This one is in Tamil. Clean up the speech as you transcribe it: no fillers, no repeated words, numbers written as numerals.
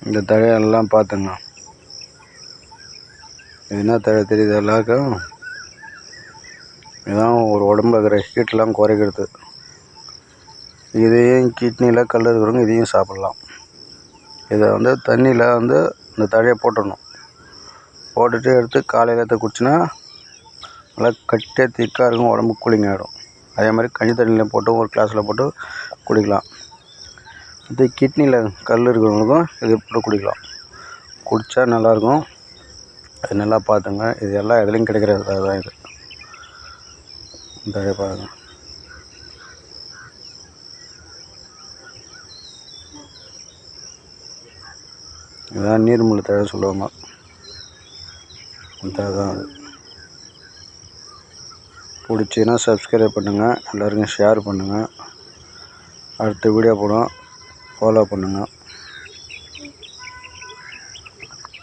இந்த தழையெல்லாம் பார்த்துங்க. இது என்ன தழை தெரியுது எல்லாருக்கும்? இதுதான் ஒரு உடம்புல இருக்கிற ஹீட்லாம் குறைக்கிறது. இதையும் கிட்னியில் கல் இருக்கிறவங்க இதையும் சாப்பிட்லாம். இதை வந்து தண்ணியில் வந்து இந்த தழையை போட்டுடணும். போட்டுட்டு எடுத்து காலையில் எடுத்து குடிச்சின்னா நல்லா கட்டியாக திக்காக இருக்கும், உடம்பு கூலிங் ஆகிடும். அதே மாதிரி கஞ்சி தண்ணியில் போட்டு ஒரு கிளாஸில் போட்டு குடிக்கலாம். இது கிட்னியில் கல் இருக்கிறவங்களுக்கும் இது போட்டு குடிக்கலாம். குடித்தா நல்லாயிருக்கும். அது நல்லா பார்த்துங்க. இது எல்லா இதுலேயும் கிடைக்கிறது தான் இது. இந்த பாருங்க. இதுதான் நீர்மூழ்கி தழை சொல்லுவாங்க. அந்த தான் அது. பிடிச்சின்னா சப்ஸ்கிரைப் பண்ணுங்கள், எல்லோருக்கும் ஷேர் பண்ணுங்கள். அடுத்த வீடியோ போடும், ஃபாலோ பண்ணுங்கள்.